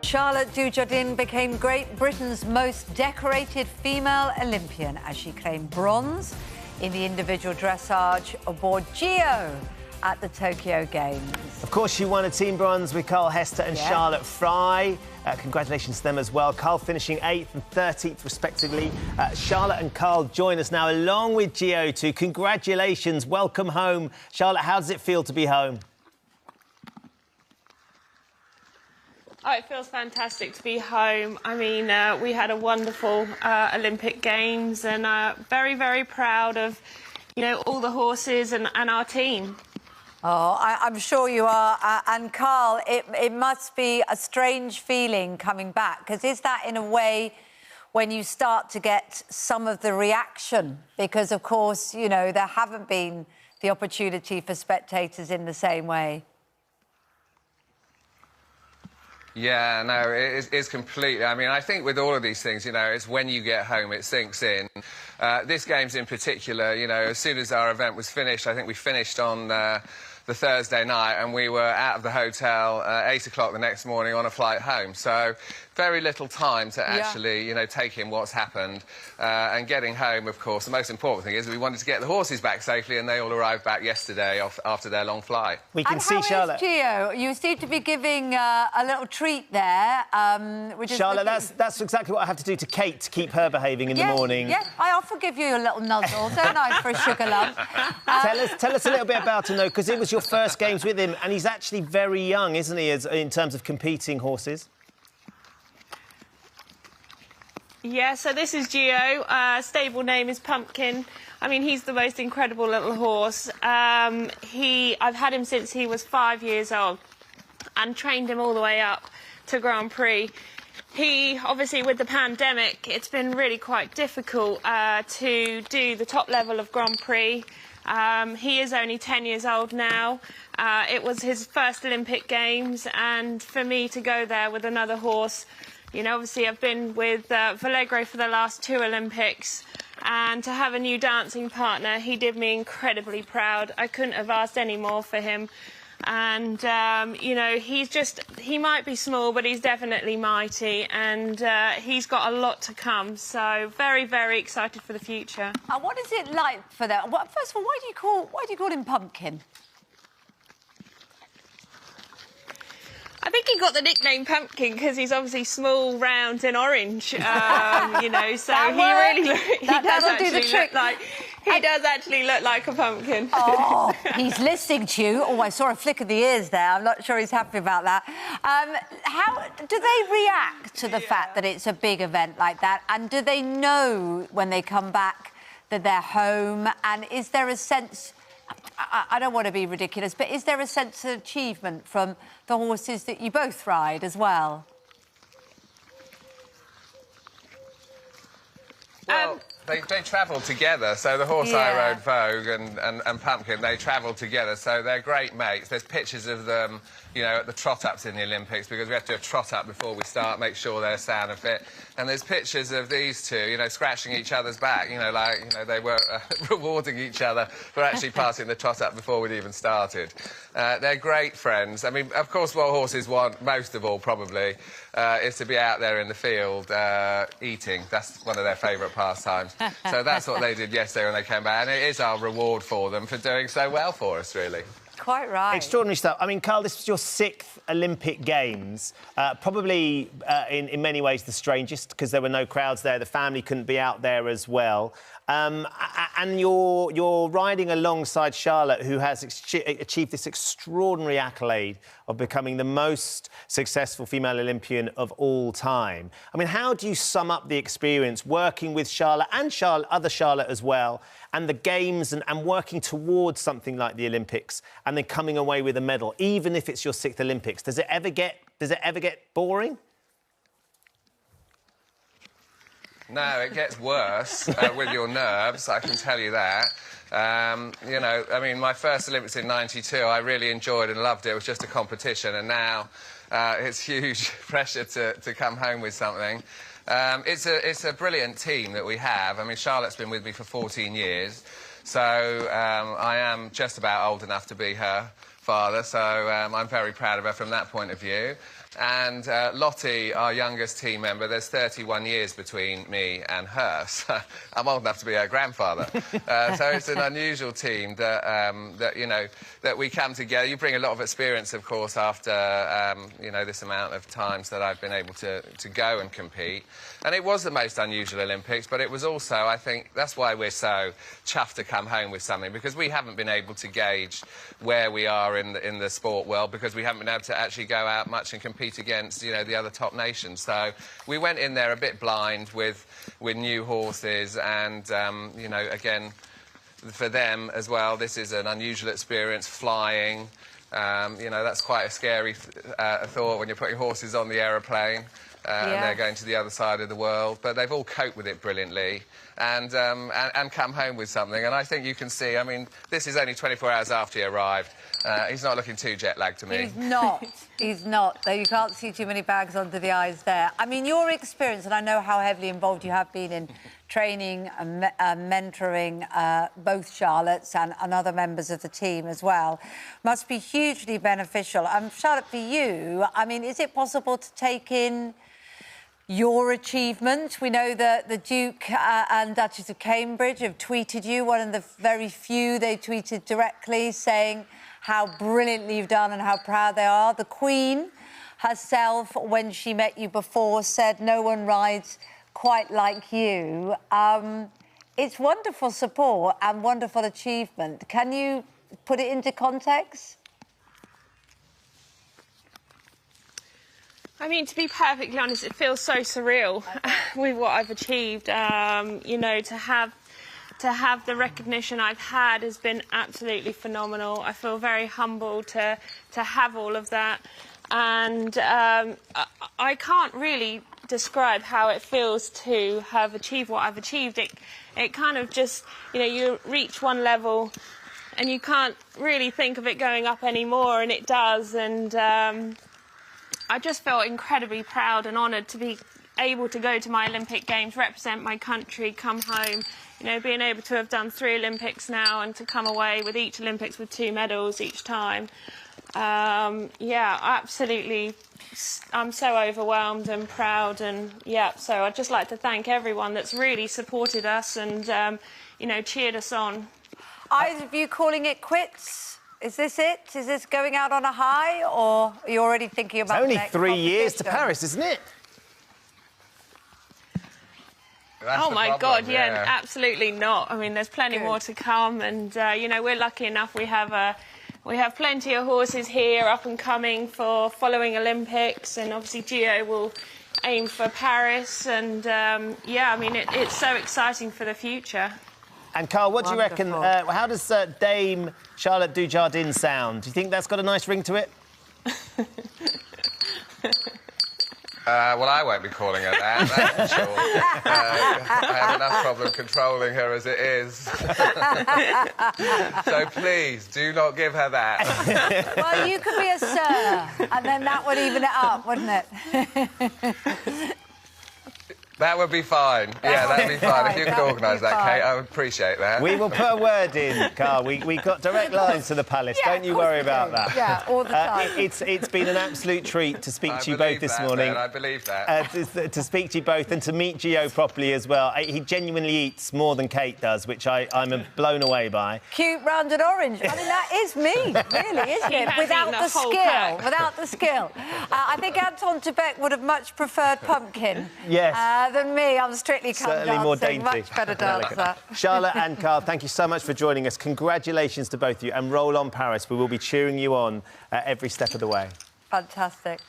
Charlotte Dujardin became Great Britain's most decorated female Olympian as she claimed bronze in the individual dressage aboard Geo at the Tokyo Games. Of course, she won a team bronze with Carl Hester and Charlotte Fry. Congratulations to them as well. Carl finishing 8th and 13th, respectively. Charlotte and Carl join us now, along with Geo too. Congratulations. Welcome home. Charlotte, how does it feel to be home? Oh, it feels fantastic to be home. I mean, we had a wonderful Olympic Games and very, very proud of, you know, all the horses and our team. Oh, I'm sure you are. And Carl, it must be a strange feeling coming back, because is that in a way when you start to get some of the reaction? Because, of course, you know, there haven't been the opportunity for spectators in the same way. Yeah, no, it's completely... I mean, I think with all of these things, you know, it's when you get home, it sinks in. This Games in particular, you know, as soon as our event was finished, I think we finished on the Thursday night, and we were out of the hotel at 8 o'clock the next morning on a flight home. So very little time to actually, you know, take in what's happened. And getting home, of course, the most important thing is we wanted to get the horses back safely, and they all arrived back yesterday after their long flight. We can see Charlotte. Geo, you seem to be giving a little treat there. Which is Charlotte, that's exactly what I have to do to Kate to keep her behaving in the morning. Yeah, I often give you a little nuzzle, don't I, for a sugar lump? Tell us a little bit about him, though, because it was your first Games with him, and he's actually very young, isn't he, in terms of competing horses? Yeah, so this is Geo. Stable name is Pumpkin. I mean, he's the most incredible little horse. I've had him since he was 5 years old and trained him all the way up to Grand Prix. He, obviously, with the pandemic, it's been really quite difficult to do the top level of Grand Prix. He is only 10 years old now. It was his first Olympic Games, and for me to go there with another horse, you know, obviously I've been with Valegro for the last 2 Olympics, and to have a new dancing partner, he did me incredibly proud. I couldn't have asked any more for him. And, you know, he might be small, but he's definitely mighty, and he's got a lot to come. So very, very excited for the future. And what is it like for that? First of all, why do you call him Pumpkin? I think he got the nickname Pumpkin because he's obviously small, round and orange, you know, so he does actually look like a pumpkin. Oh, he's listening to you. Oh, I saw a flick of the ears there. I'm not sure he's happy about that. How do they react to the fact that it's a big event like that? And do they know when they come back that they're home? And is there a sense... I don't want to be ridiculous, but is there a sense of achievement from the horses that you both ride as well? Well, they travel together, so the horse I rode, Vogue, and Pumpkin, they travel together, so they're great mates. There's pictures of them, you know, at the trot-ups in the Olympics, because we have to do a trot-up before we start, make sure they're sound and fit. And there's pictures of these two, you know, scratching each other's back, you know, like, you know, they were rewarding each other for actually passing the trot-up before we'd even started. They're great friends. I mean, of course, what horses want most of all, probably, is to be out there in the field eating. That's one of their favourite pastimes. So that's what they did yesterday when they came back, and it is our reward for them for doing so well for us, really. Quite right. Extraordinary stuff. I mean, Carl, this was your 6th Olympic Games. Probably, in many ways, the strangest, because there were no crowds there. The family couldn't be out there as well. And you're riding alongside Charlotte, who has achieved this extraordinary accolade of becoming the most successful female Olympian of all time. I mean, how do you sum up the experience working with Charlotte and other Charlotte as well, and the Games and working towards something like the Olympics, and then coming away with a medal, even if it's your 6th Olympics? Does it ever get boring? No, it gets worse with your nerves, I can tell you that. You know, I mean, my first Olympics in '92, I really enjoyed and loved it. It was just a competition, and now it's huge pressure to come home with something. It's a brilliant team that we have. I mean, Charlotte's been with me for 14 years, so I am just about old enough to be her father, so I'm very proud of her from that point of view. And Lottie, our youngest team member, there's 31 years between me and her, so I'm old enough to be her grandfather. So it's an unusual team that, you know, that we come together. You bring a lot of experience, of course, after, you know, this amount of times that I've been able to go and compete. And it was the most unusual Olympics, but it was also, I think, that's why we're so chuffed to come home with something, because we haven't been able to gauge where we are in the sport world, because we haven't been able to actually go out much and compete against, you know, the other top nations. So we went in there a bit blind with new horses, and you know, again, for them as well, this is an unusual experience, flying. You know, that's quite a scary thought when you're putting horses on the aeroplane. And they're going to the other side of the world, but they've all coped with it brilliantly and come home with something. And I think you can see, I mean, this is only 24 hours after he arrived. He's not looking too jet-lagged to me. He's not. He's not, though you can't see too many bags under the eyes there. I mean, your experience, and I know how heavily involved you have been in training and mentoring both Charlottes and other members of the team as well, must be hugely beneficial. Charlotte, for you, I mean, is it possible to take in your achievement? We know that the Duke and Duchess of Cambridge have tweeted you, one of the very few they tweeted directly, saying how brilliantly you've done and how proud they are. The Queen herself, when she met you before, said no one rides quite like you. It's wonderful support and wonderful achievement. Can you put it into context? I mean, to be perfectly honest, it feels so surreal with what I've achieved. You know, to have the recognition I've had has been absolutely phenomenal. I feel very humbled to have all of that. And I can't really describe how it feels to have achieved what I've achieved. It kind of just, you know, you reach one level and you can't really think of it going up anymore, and it does. And I just felt incredibly proud and honoured to be able to go to my Olympic Games, represent my country, come home, you know, being able to have done 3 Olympics now and to come away with each Olympics with 2 medals each time. Yeah, absolutely. I'm so overwhelmed and proud, and yeah, so I'd just like to thank everyone that's really supported us and, you know, cheered us on. Either of you calling it quits? Is this it? Is this going out on a high, or are you already thinking about it's only the next 3 years to competition? Paris, isn't it? That's oh, the my problem, God, yeah, absolutely not. I mean, there's plenty more to come, and, you know, we're lucky enough we have plenty of horses here up and coming for following Olympics, and obviously Gio will aim for Paris, and, yeah, I mean, it's so exciting for the future. And, Carl, what do you reckon? How does Dame Charlotte Dujardin sound? Do you think that's got a nice ring to it? Well, I won't be calling her that, that's for sure. I have enough problem controlling her as it is. So please, do not give her that. Well, you could be a sir, and then that would even it up, wouldn't it? That would be fine. Yeah, that'd be fine. If you could organise that, Kate, I would appreciate that. We will put a word in, Carl. We got direct lines to the palace. Yeah, don't you worry about that. Yeah, all the time. It's been an absolute treat to speak to you both this morning. I believe that. To speak to you both and to meet Gio properly as well. He genuinely eats more than Kate does, which I'm blown away by. Cute, rounded orange. I mean, that is me, really, isn't it? Without the skill. Without the skill. I think Anton Tebek would have much preferred pumpkin. Yes. Than me. I'm strictly come Certainly dancing. more dainty. Much better dancer. Charlotte and Carl, thank you so much for joining us. Congratulations to both of you, and roll on Paris. We will be cheering you on every step of the way. Fantastic.